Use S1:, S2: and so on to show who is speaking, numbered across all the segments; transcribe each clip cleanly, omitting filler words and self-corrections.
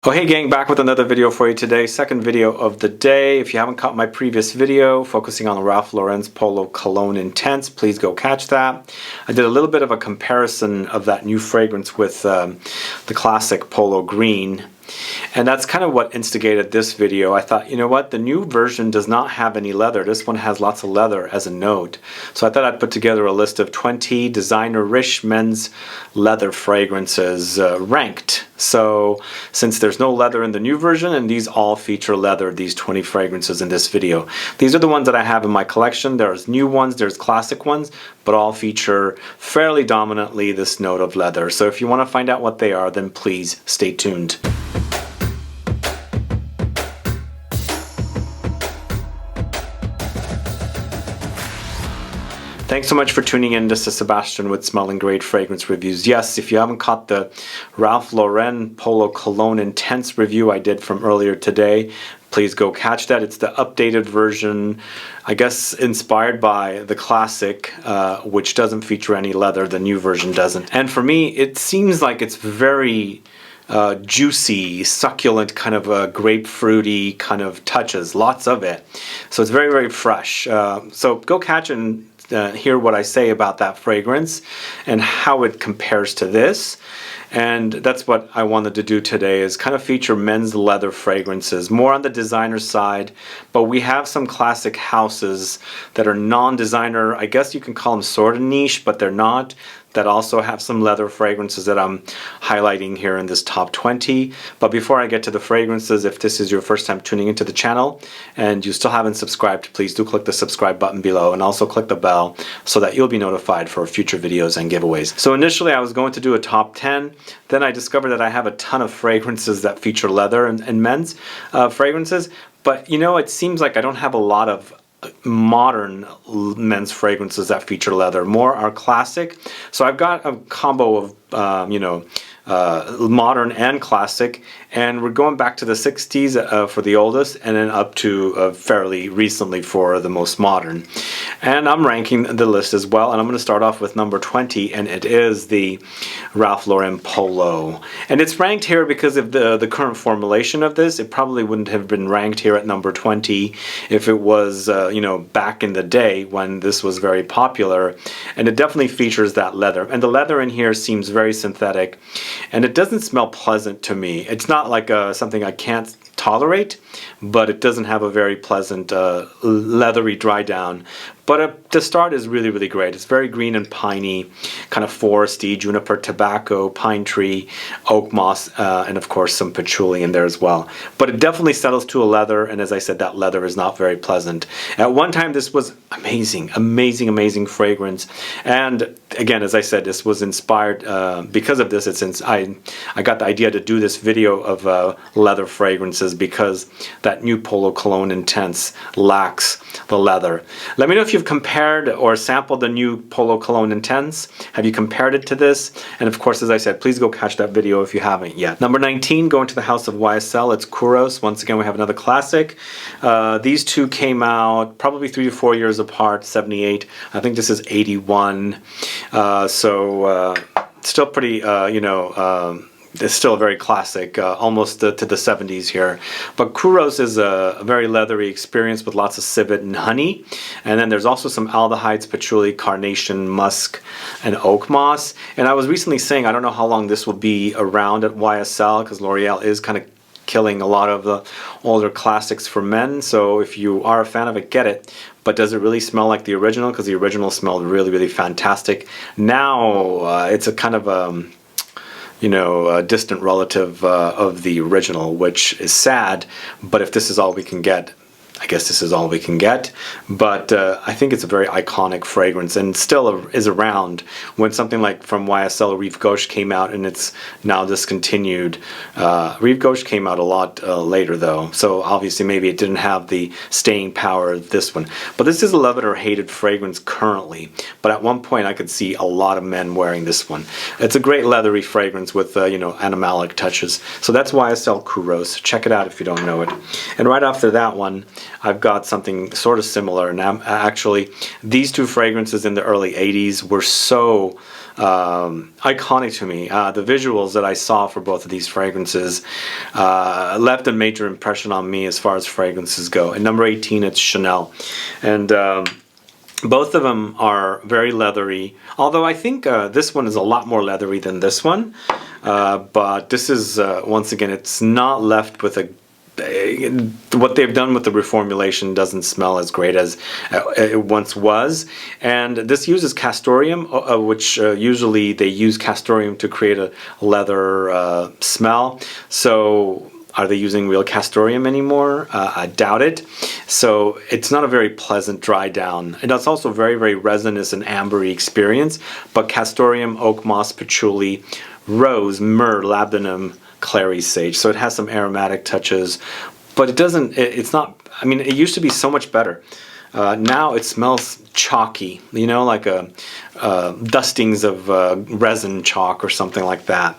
S1: Oh hey gang, back with another video for you today. Second video of the day. If you haven't caught my previous video focusing on the Ralph Lauren's Polo Cologne Intense, please go catch that. I did a little bit of a comparison of that new fragrance with the classic Polo Green. And that's kind of what instigated this video. I thought, you know what, the new version does not have any leather. This one has lots of leather as a note. So I thought I'd put together a list of 20 designer-ish men's leather fragrances ranked. So since there's no leather in the new version, and these all feature leather, these 20 fragrances in this video. These are the ones that I have in my collection. There's new ones, there's classic ones, but all feature fairly dominantly this note of leather. So if you want to find out what they are, then please stay tuned. Thanks so much for tuning in. This is Sebastian with Smelling Great Fragrance Reviews. Yes, if you haven't caught the Ralph Lauren Polo Cologne Intense review I did from earlier today, please go catch that. It's the updated version, I guess inspired by the classic, which doesn't feature any leather. The new version doesn't. And for me, it seems like it's very juicy, succulent, kind of grapefruity kind of touches, lots of it. So it's very, very fresh. So go catch and hear what I say about that fragrance and how it compares to this. And that's what I wanted to do today, is kind of feature men's leather fragrances, more on the designer side, but we have some classic houses that are non-designer. I guess you can call them sort of niche, but they're not, that also have some leather fragrances that I'm highlighting here in this top 20. But before I get to the fragrances, if this is your first time tuning into the channel and you still haven't subscribed, please do click the subscribe button below and also click the bell so that you'll be notified for future videos and giveaways. So initially I was going to do a top 10, then I discovered that I have a ton of fragrances that feature leather and men's fragrances, but you know, it seems like I don't have a lot of modern men's fragrances that feature leather. More are classic. So I've got a combo of modern and classic, and we're going back to the 60s for the oldest, and then up to fairly recently for the most modern. And I'm ranking the list as well, and I'm going to start off with number 20, and it is the Ralph Lauren Polo. And it's ranked here because of the current formulation of this. It probably wouldn't have been ranked here at number 20 if it was you know, back in the day when this was very popular. And it definitely features that leather, and the leather in here seems very synthetic, and it doesn't smell pleasant to me. It's not like something I can't tolerate, but it doesn't have a very pleasant leathery dry down. But the start is really, really great. It's very green and piney, kind of foresty, juniper, tobacco, pine tree, oak moss, and of course some patchouli in there as well. But it definitely settles to a leather, and as I said, that leather is not very pleasant. At one time this was amazing, amazing, amazing fragrance. And again, as I said, this was inspired because of this. I got the idea to do this video of leather fragrances because that new Polo Cologne Intense lacks the leather. Let me know if you've compared or sampled the new Polo Cologne Intense. Have you compared it to this? And of course, as I said, please go catch that video if you haven't yet. Number 19, going to the house of YSL, it's Kouros. Once again, we have another classic. These two came out probably 3 to 4 years apart, 78. I think this is 81. Still pretty, it's still very classic, almost to the 70s here. But Kouros is a very leathery experience with lots of civet and honey. And then there's also some aldehydes, patchouli, carnation, musk, and oak moss. And I was recently saying, I don't know how long this will be around at YSL, because L'Oreal is kind of killing a lot of the older classics for men. So if you are a fan of it, get it. But does it really smell like the original? Because the original smelled really, really fantastic. Now it's a kind of a distant relative of the original, which is sad. But if this is all we can get, I guess this is all we can get. But I think it's a very iconic fragrance, and still is around. When something like from YSL Rive Gauche came out and it's now discontinued. Rive Gauche came out a lot later though, so obviously maybe it didn't have the staying power of this one. But this is a loved or hated fragrance currently, but at one point I could see a lot of men wearing this one. It's a great leathery fragrance with animalic touches. So that's YSL Kouros. Check it out if you don't know it. And right after that one, I've got something sort of similar. Now, actually, these two fragrances in the early 80s were so iconic to me. The visuals that I saw for both of these fragrances left a major impression on me as far as fragrances go. And number 18, it's Chanel. And both of them are very leathery, although I think this one is a lot more leathery than this one. But this is, once again, it's not left with a what they've done with the reformulation doesn't smell as great as it once was. And this uses castoreum, which usually they use castoreum to create a leather smell. So are they using real castoreum anymore? I doubt it. So it's not a very pleasant dry down. And it's also very, very resinous and ambery experience. But castoreum, oakmoss, patchouli, rose, myrrh, labdanum, clary sage. So it has some aromatic touches, but it doesn't, it's not, I mean, it used to be so much better. Now it smells chalky, you know, like dustings of resin chalk or something like that.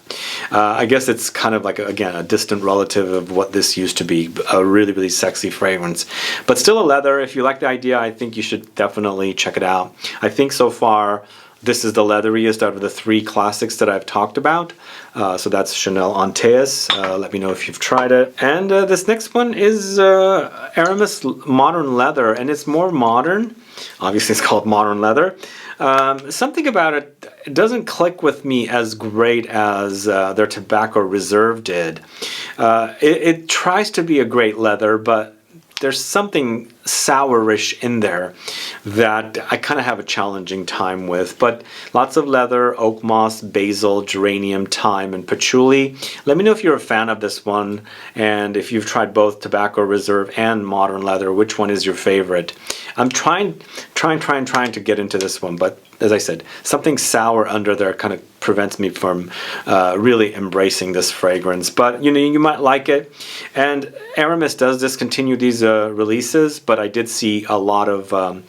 S1: I guess it's kind of like, again, a distant relative of what this used to be, a really, really sexy fragrance. But still a leather. If you like the idea, I think you should definitely check it out. I think so far, this is the leatheriest out of the three classics that I've talked about. So that's Chanel Antaeus. Let me know if you've tried it. And this next one is Aramis Modern Leather, and it's more modern. Obviously, it's called Modern Leather. Something about it doesn't click with me as great as their Tobacco Reserve did. It tries to be a great leather, but there's something sourish in there that I kind of have a challenging time with. But lots of leather, oak moss, basil, geranium, thyme, and patchouli. Let me know if you're a fan of this one, and if you've tried both Tobacco Reserve and Modern Leather, which one is your favorite? I'm trying to get into this one, but as I said, something sour under there kind of prevents me from really embracing this fragrance. But you know, you might like it. And Aramis does discontinue these releases, but I did see a lot of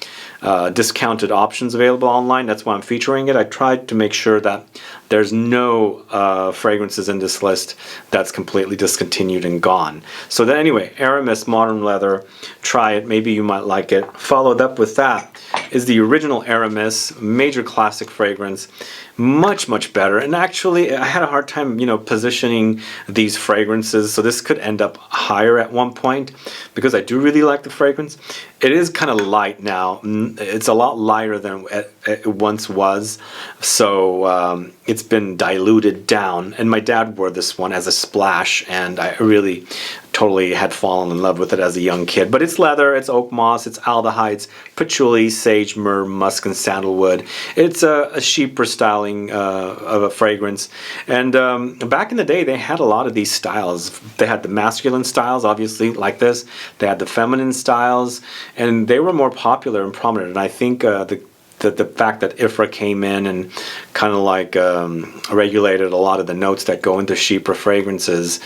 S1: discounted options available online. That's why I'm featuring it. I tried to make sure that there's no fragrances in this list that's completely discontinued and gone. So then anyway, Aramis Modern Leather, try it. Maybe you might like it. Followed up with that is the original Aramis, major classic fragrance. Much, much better. And actually, I had a hard time, you know, positioning these fragrances. So this could end up higher at one point because I do really like the fragrance. It is kind of light now. It's a lot lighter than it once was. So it's been diluted down. And my dad wore this one as a splash, and I really totally had fallen in love with it as a young kid. But it's leather, it's oak moss, it's aldehydes, patchouli, sage, myrrh, musk, and sandalwood. It's a chypre styling of a fragrance. And back in the day, they had a lot of these styles. They had the masculine styles, obviously, like this. They had the feminine styles, and they were more popular and prominent. And I think the fact that IFRA came in and kind of like regulated a lot of the notes that go into chypre fragrances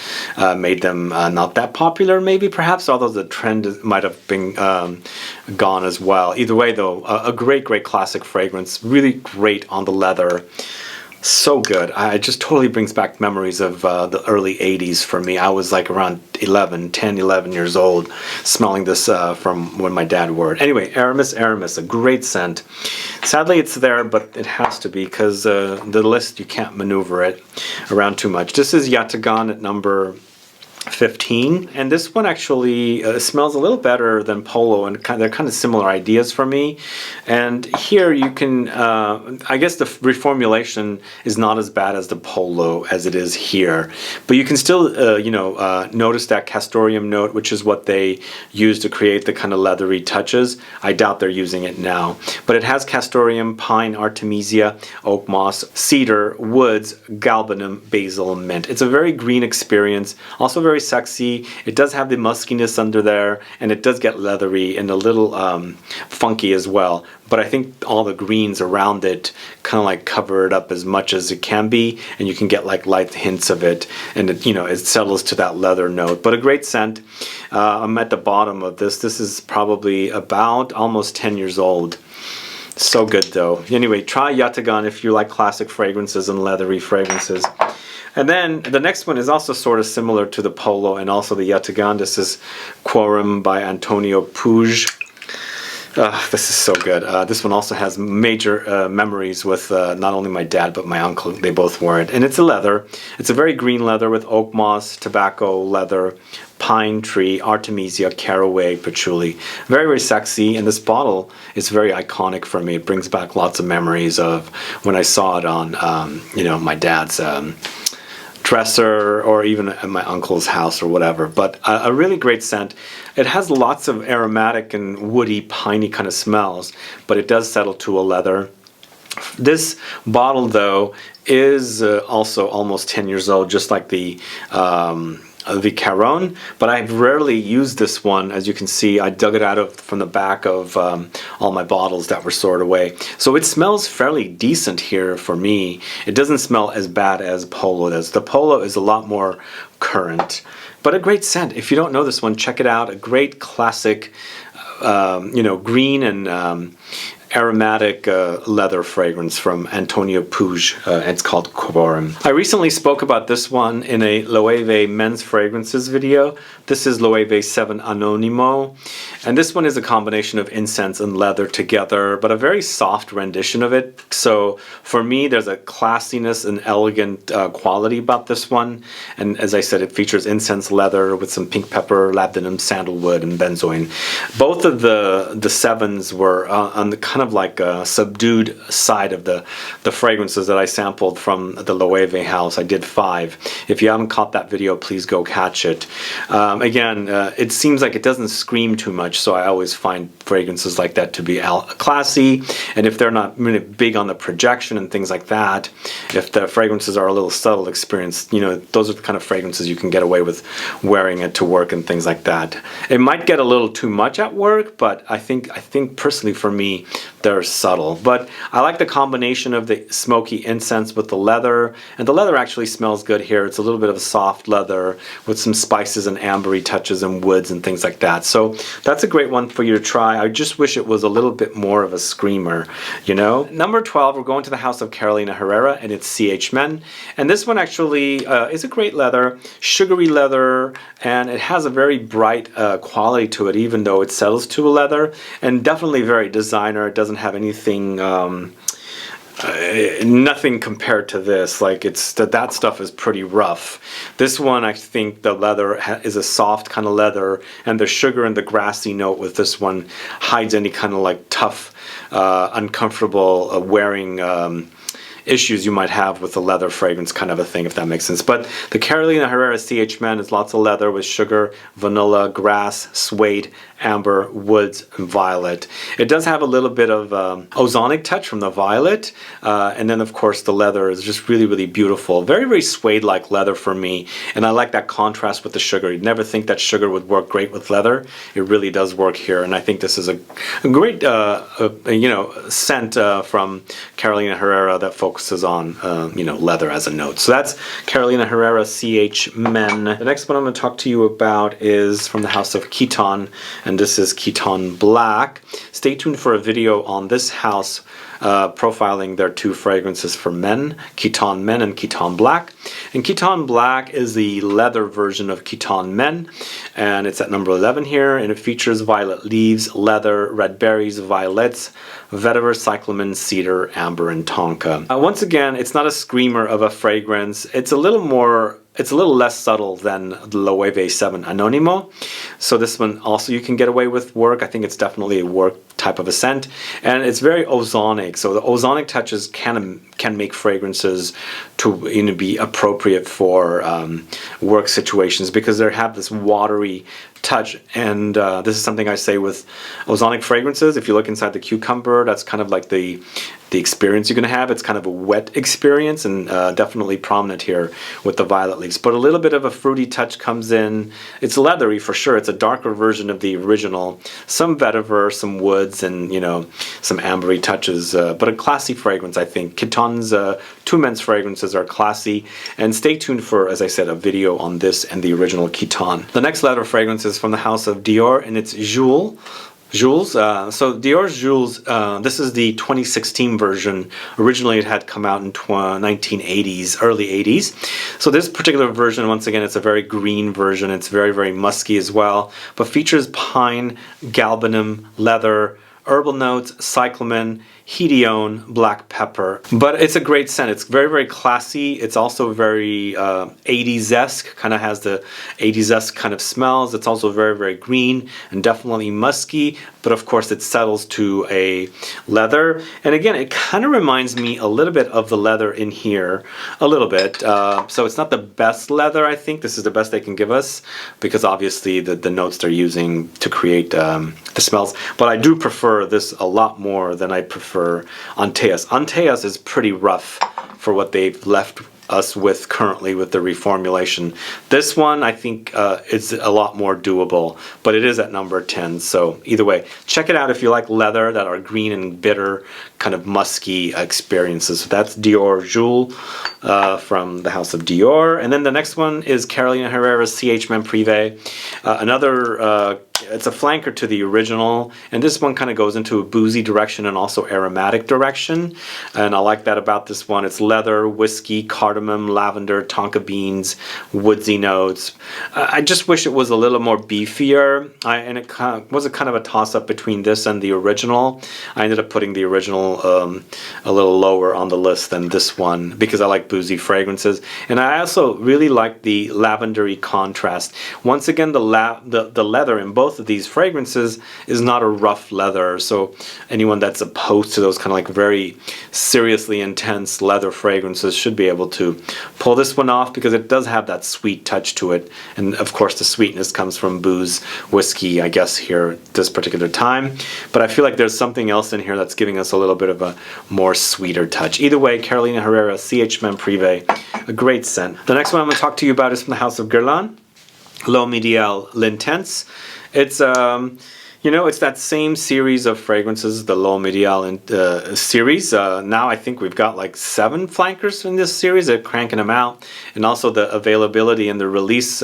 S1: made them not that popular, maybe, perhaps, although the trend might have been gone as well. Either way, though, a great, great classic fragrance, really great on the leather. So good. It just totally brings back memories of the early 80s for me. I was like around 10, 11 years old, smelling this from when my dad wore it. Anyway, Aramis, a great scent. Sadly, it's there, but it has to be because the list, you can't maneuver it around too much. This is Yatagan at number 15, and this one actually smells a little better than Polo, and they're kind of similar ideas for me. And here you can, I guess the reformulation is not as bad as the Polo as it is here, but you can still, you know, notice that castoreum note, which is what they use to create the kind of leathery touches. I doubt they're using it now, but it has castoreum, pine, artemisia, oak moss, cedar, woods, galbanum, basil, mint. It's a very green experience, also very sexy. It does have the muskiness under there, and it does get leathery and a little funky as well. But I think all the greens around it kind of like cover it up as much as it can be, and you can get like light hints of it, and it, you know, it settles to that leather note. But a great scent. I'm at the bottom of this. This is probably about almost 10 years old. So good though. Anyway, try Yatagan if you like classic fragrances and leathery fragrances. And then the next one is also sort of similar to the Polo and also the Yatagan. This is Quorum by Antonio Puig. This is so good. This one also has major memories with not only my dad but my uncle. They both wore it. And it's a leather. It's a very green leather with oak moss, tobacco leather, pine tree, artemisia, caraway, patchouli. Very, very sexy. And this bottle is very iconic for me. It brings back lots of memories of when I saw it on, my dad's dresser or even at my uncle's house or whatever. But a really great scent. It has lots of aromatic and woody, piney kind of smells, but it does settle to a leather. This bottle, though, is also almost 10 years old, just like the Caron, but I've rarely used this one. As you can see, I dug it out from the back of all my bottles that were stored away. So it smells fairly decent here for me. It doesn't smell as bad as Polo does. The Polo is a lot more current, but a great scent. If you don't know this one, check it out. A great classic, green and aromatic leather fragrance from Antonio Puig. It's called Quorum. I recently spoke about this one in a Loewe men's fragrances video. This is Loewe 7 Anónimo, and this one is a combination of incense and leather together, but a very soft rendition of it. So for me, there's a classiness and elegant quality about this one. And as I said, it features incense leather with some pink pepper, labdanum, sandalwood, and benzoin. Both of the sevens were on the kind of like a subdued side of the fragrances that I sampled from the Loewe house. I did 5. If you haven't caught that video, please go catch it. Again, it seems like it doesn't scream too much, so I always find fragrances like that to be classy. And if they're not really big on the projection and things like that, if the fragrances are a little subtle experience, those are the kind of fragrances you can get away with wearing it to work and things like that. It might get a little too much at work, but I think personally for me, they're subtle. But I like the combination of the smoky incense with the leather, and the leather actually smells good here. It's a little bit of a soft leather with some spices and ambery touches and woods and things like that. So that's a great one for you to try. I just wish it was a little bit more of a screamer, Number 12, we're going to the house of Carolina Herrera, and it's CH Men. And this one actually is a great leather, sugary leather, and it has a very bright quality to it, even though it settles to a leather, and definitely very designer. It doesn't have anything nothing compared to this. Like that stuff is pretty rough. This one, I think the leather is a soft kind of leather, and the sugar and the grassy note with this one hides any kind of like tough, uncomfortable wearing issues you might have with the leather fragrance kind of a thing, if that makes sense. But the Carolina Herrera CH Men is lots of leather with sugar, vanilla, grass, suede, amber, woods, and violet. It does have a little bit of ozonic touch from the violet, and then of course the leather is just really, really beautiful. Very, very suede-like leather for me, and I like that contrast with the sugar. You'd never think that sugar would work great with leather. It really does work here, and I think this is a great scent from Carolina Herrera that focuses on leather as a note. So that's Carolina Herrera CH Men. The next one I'm going to talk to you about is from the house of Kiton, and this is Kiton Black. Stay tuned for a video on this house profiling their 2 fragrances for men, Kiton Men and Kiton Black. And Kiton Black is the leather version of Kiton Men, and it's at number 11 here, and it features violet leaves, leather, red berries, violets, vetiver, cyclamen, cedar, amber, and tonka. Once again, it's not a screamer of a fragrance. It's a little less subtle than the Loewe 7 Anónimo. So this one also you can get away with work. I think it's definitely a work type of a scent. And it's very ozonic. So the ozonic touches can make fragrances to be appropriate for work situations, because they have this watery touch. And this is something I say with ozonic fragrances. If you look inside the cucumber, that's kind of like the experience you're going to have. It's kind of a wet experience, and definitely prominent here with the violet leaves. But a little bit of a fruity touch comes in. It's leathery for sure. It's a darker version of the original. Some vetiver, some woods, and some ambery touches. But a classy fragrance, I think. Kiton's 2 men's fragrances are classy. And stay tuned for, as I said, a video on this and the original Kiton. The next leather fragrance is from the house of Dior, and it's Jules. Jules. So Dior Jules, this is the 2016 version. Originally it had come out in 1980s, early 80s. So this particular version, once again, it's a very green version. It's very, very musky as well, but features pine, galbanum, leather, herbal notes, cyclamen, hedione, black pepper. But it's a great scent. It's very, very classy. It's also very 80s-esque, kind of has the 80s-esque kind of smells. It's also very, very green and definitely musky, but of course it settles to a leather. And again, it kind of reminds me a little bit of the leather in here, a little bit. So it's not the best leather, I think. This is the best they can give us because obviously the notes they're using to create the smells. But I do prefer this a lot more than I prefer Antaeus. Antaeus is pretty rough for what they've left us with currently with the reformulation. This one I think is a lot more doable, but it is at number 10. So either way, check it out if you like leather that are green and bitter, kind of musky experiences. So that's Dior Jules from the house of Dior. And then the next one is Carolina Herrera CH Men Prive. Another it's a flanker to the original, and this one kind of goes into a boozy direction and also aromatic direction, and I like that about this one. It's leather, whiskey, cardamom, lavender, tonka beans, woodsy notes. I just wish it was a little more beefier, and it was a kind of a toss-up between this and the original. I ended up putting the original a little lower on the list than this one because I like boozy fragrances, and I also really like the lavendery contrast. Once again, the leather in both of these fragrances is not a rough leather, so anyone that's opposed to those kind of like very seriously intense leather fragrances should be able to pull this one off because it does have that sweet touch to it, and of course the sweetness comes from booze, whiskey, I guess here at this particular time, but I feel like there's something else in here that's giving us a little bit of a more sweeter touch. Either way, Carolina Herrera CH Men Prive, a great scent. The next one I'm going to talk to you about is from the house of Guerlain, L'Homme Idéal L'Intense. It's you know, it's that same series of fragrances, the L'Homme Idéal series. Now I think we've got like 7 flankers in this series. They're cranking them out, and also the availability and the release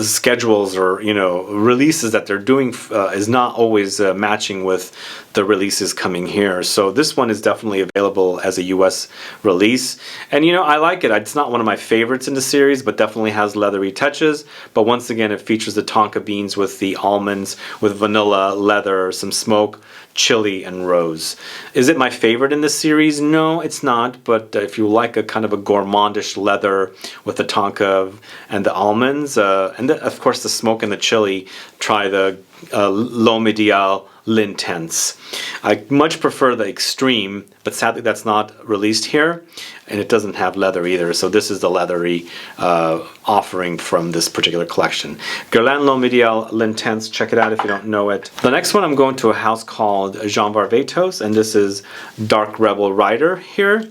S1: schedules, or you know, releases that they're doing is not always matching with the releases coming here. So this one is definitely available as a US release, and you know, I like it. It's not one of my favorites in the series, but definitely has leathery touches. But once again, it features the tonka beans with the almonds, with vanilla, leather, some smoke, chili, and rose. Is it my favorite in this series? No, it's not, but if you like a kind of a gourmandish leather with the tonka and the almonds, and of course the smoke and the chili, try the L'Homme Idéal L'Intense. I much prefer the Extreme, but sadly that's not released here, and it doesn't have leather either, so this is the leathery offering from this particular collection. Guerlain L'Homme Idéal L'Intense, check it out if you don't know it. The next one, I'm going to a house called Jean Varvatos, and this is Dark Rebel Rider here,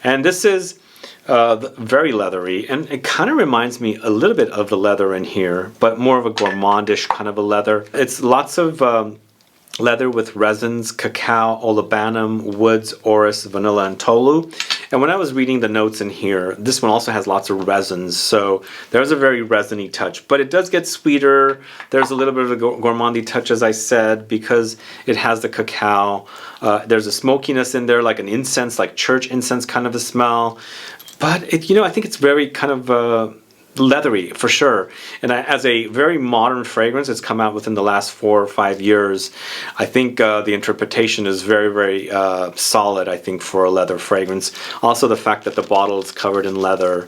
S1: and this is very leathery, and it kind of reminds me a little bit of the leather in here, but more of a gourmandish kind of a leather. It's lots of leather with resins, cacao, olibanum, woods, orris, vanilla, and tolu. And when I was reading the notes in here, this one also has lots of resins, so there's a very resiny touch, but it does get sweeter. There's a little bit of a gourmandy touch, as I said, because it has the cacao. There's a smokiness in there, like an incense, like church incense kind of a smell. But it, you know, I think it's very kind of leathery for sure, and as a very modern fragrance, it's come out within the last 4 or 5 years. I think the interpretation is very, very solid, I think, for a leather fragrance. Also, the fact that the bottle is covered in leather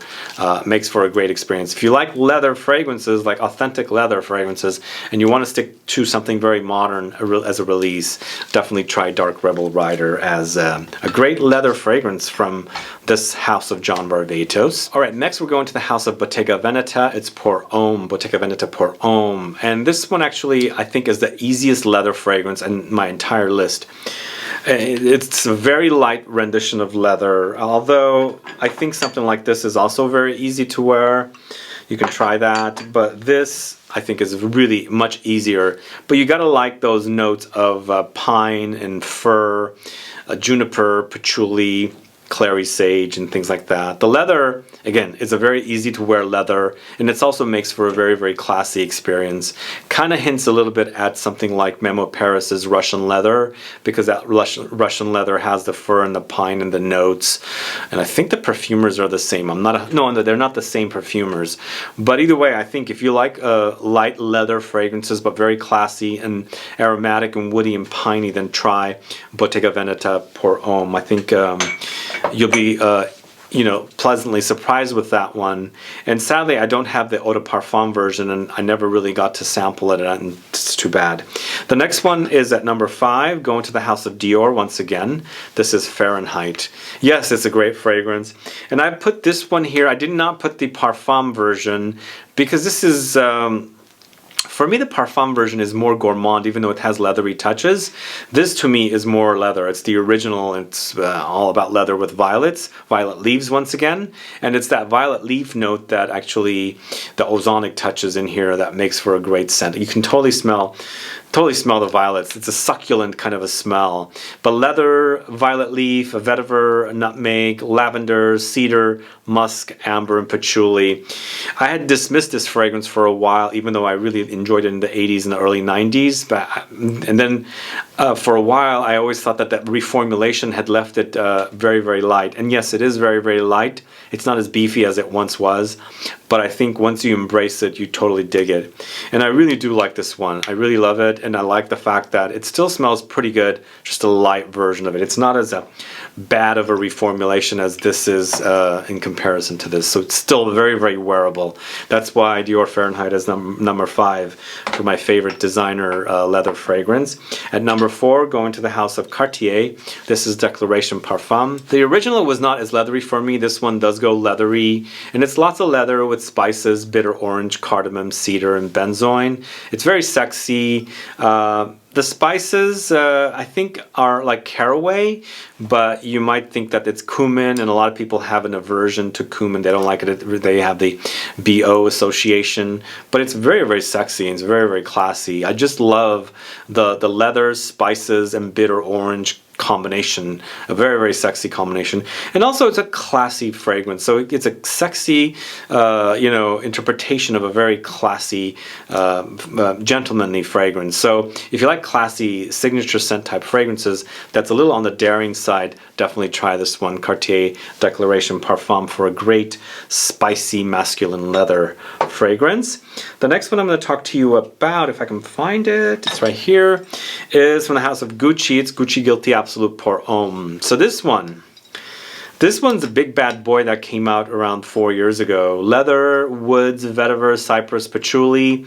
S1: makes for a great experience. If you like leather fragrances, like authentic leather fragrances, and you want to stick to something very modern as a release, definitely try Dark Rebel Rider as a great leather fragrance from this house of Jean Varvatos. All right, next we're going to the house of Bottega Veneta. It's Pour Homme, Bottega Veneta Pour Homme. And this one actually, I think, is the easiest leather fragrance in my entire list. It's a very light rendition of leather, although I think something like this is also very easy to wear. You can try that, but this I think is really much easier. But you gotta like those notes of pine and fir, juniper, patchouli, clary sage and things like that. The leather, again, is a very easy to wear leather, and it also makes for a very, very classy experience. Kind of hints a little bit at something like Memo Paris's Russian leather, because that Russian leather has the fur and the pine and the notes. And I think the perfumers are the same. No, they're not the same perfumers. But either way, I think if you like light leather fragrances, but very classy and aromatic and woody and piney, then try Bottega Veneta pour Homme. I think you'll be pleasantly surprised with that one. And sadly, I don't have the Eau de Parfum version, and I never really got to sample it, and it's too bad. The next one is at number 5, going to the house of Dior once again. This is Fahrenheit. Yes, it's a great fragrance. And I put this one here. I did not put the Parfum version because this is... for me, the Parfum version is more gourmand, even though it has leathery touches. This, to me, is more leather. It's the original. It's all about leather with violet leaves once again. And it's that violet leaf note that actually the ozonic touches in here that makes for a great scent. You can totally smell the violets. It's a succulent kind of a smell. But leather, violet leaf, vetiver, nutmeg, lavender, cedar, musk, amber, and patchouli. I had dismissed this fragrance for a while, even though I really enjoyed it in the 80s and the early 90s. And then for a while, I always thought that reformulation had left it very, very light. And yes, it is very, very light. It's not as beefy as it once was. But I think once you embrace it, you totally dig it. And I really do like this one. I really love it. And I like the fact that it still smells pretty good, just a light version of it. It's not as bad of a reformulation as this is in comparison to this. So it's still very, very wearable. That's why Dior Fahrenheit is number 5 for my favorite designer leather fragrance. At number 4, going to the house of Cartier. This is Declaration Parfum. The original was not as leathery for me. This one does go leathery. And it's lots of leather with spices, bitter orange, cardamom, cedar, and benzoin. It's very sexy. The spices, I think, are like caraway, but you might think that it's cumin, and a lot of people have an aversion to cumin. They don't like it. They have the BO association, but it's very, very sexy, and it's very, very classy. I just love the leather, spices, and bitter orange combination, a very, very sexy combination. And also it's a classy fragrance, so it's a sexy interpretation of a very classy gentlemanly fragrance. So if you like classy signature scent type fragrances that's a little on the daring side, definitely try this one, Cartier Declaration Parfum, for a great spicy masculine leather fragrance. The next one I'm going to talk to you about, if I can find it, it's right here, is from the house of Gucci. It's Gucci Guilty Absolute pour Homme. So this one's a big bad boy that came out around 4 years ago. Leather, woods, vetiver, cypress, patchouli.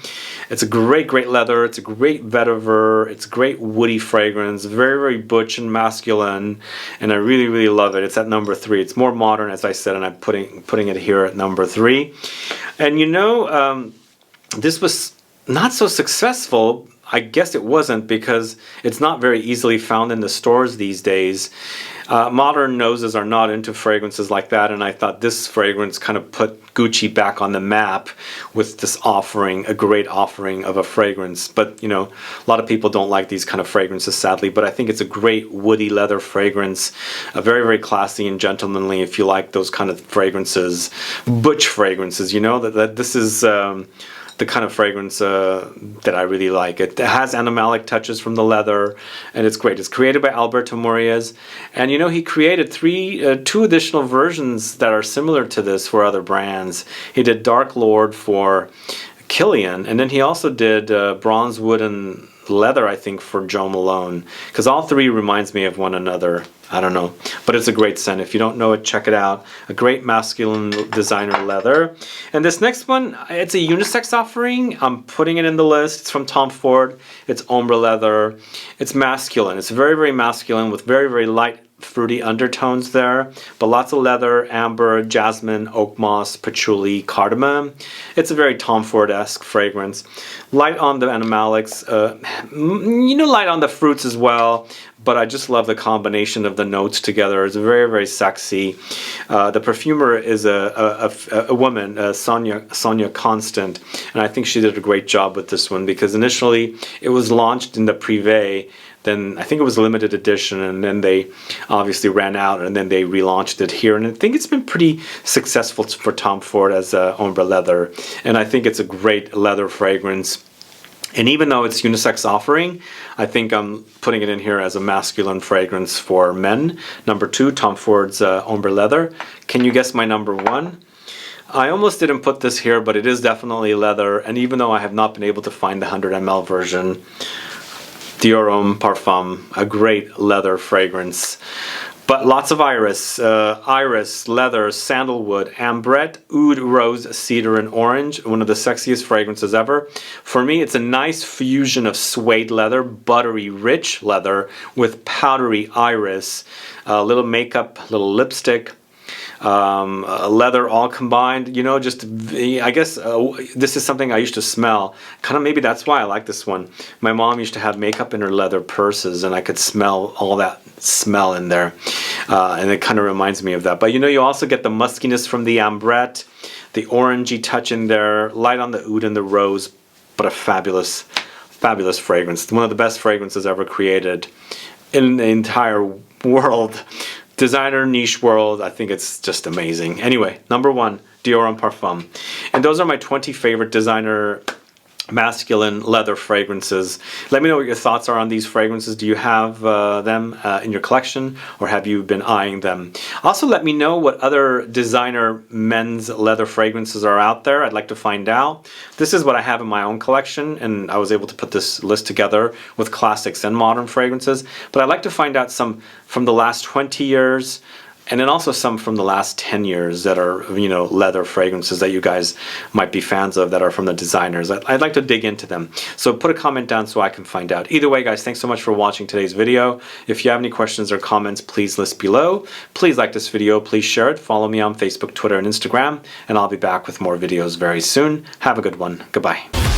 S1: It's a great, great leather. It's a great vetiver. It's a great woody fragrance. Very, very butch and masculine. And I really, really love it. It's at number 3. It's more modern, as I said, and I'm putting it here at number 3. And this was not so successful. I guess it wasn't, because it's not very easily found in the stores these days. Modern noses are not into fragrances like that, and I thought this fragrance kind of put Gucci back on the map with this offering, a great offering of a fragrance. But, a lot of people don't like these kind of fragrances, sadly, but I think it's a great woody leather fragrance, very, very classy and gentlemanly if you like those kind of fragrances, butch fragrances, that this is... the kind of fragrance that I really like. It has animalic touches from the leather, and it's great. It's created by Alberto Morillas, and he created two additional versions that are similar to this for other brands. He did Dark Lord for Kilian, and then he also did Bronze Wood and Leather, I think, for Jo Malone, because all three reminds me of one another. I don't know, but it's a great scent. If you don't know it, check it out. A great masculine designer leather. And this next one, it's a unisex offering. I'm putting it in the list. It's from Tom Ford. It's ombre leather. It's masculine. It's very, very masculine with very, very light fruity undertones there, but lots of leather, amber, jasmine, oak moss, patchouli, cardamom. It's a very Tom Ford-esque fragrance. Light on the animalics, light on the fruits as well, but I just love the combination of the notes together. It's very, very sexy. The perfumer is a woman, Sonia Constant, and I think she did a great job with this one, because initially it was launched in the Prive, Then I think it was a limited edition, and then they obviously ran out, and then they relaunched it here. And I think it's been pretty successful for Tom Ford as ombre leather, and I think it's a great leather fragrance. And even though it's unisex offering, I think I'm putting it in here as a masculine fragrance for men. Number 2, Tom Ford's ombre leather. Can you guess my number 1? I almost didn't put this here, but it is definitely leather. And even though I have not been able to find the 100 ml version, Dior Homme Parfum, a great leather fragrance. But lots of iris, leather, sandalwood, ambrette, oud, rose, cedar, and orange. One of the sexiest fragrances ever. For me, it's a nice fusion of suede leather, buttery, rich leather with powdery iris, a little makeup, a little lipstick, leather all combined. You know, just, I guess this is something I used to smell. Kind of maybe that's why I like this one. My mom used to have makeup in her leather purses, and I could smell all that smell in there. And it kind of reminds me of that. But you know, you also get the muskiness from the ambrette, the orangey touch in there, light on the oud and the rose, but a fabulous, fabulous fragrance. One of the best fragrances ever created in the entire world. Designer niche world. I think it's just amazing. Anyway, number 1, Dior Homme Parfum. And those are my 20 favorite designer masculine leather fragrances. Let me know what your thoughts are on these fragrances. Do you have them in your collection, or have you been eyeing them? Also, let me know what other designer men's leather fragrances are out there. I'd like to find out. This is what I have in my own collection, and I was able to put this list together with classics and modern fragrances. But I'd like to find out some from the last 20 years, and then also some from the last 10 years that are, you know, leather fragrances that you guys might be fans of that are from the designers. I'd like to dig into them. So put a comment down so I can find out. Either way, guys, thanks so much for watching today's video. If you have any questions or comments, please list below. Please like this video. Please share it. Follow me on Facebook, Twitter, and Instagram. And I'll be back with more videos very soon. Have a good one. Goodbye.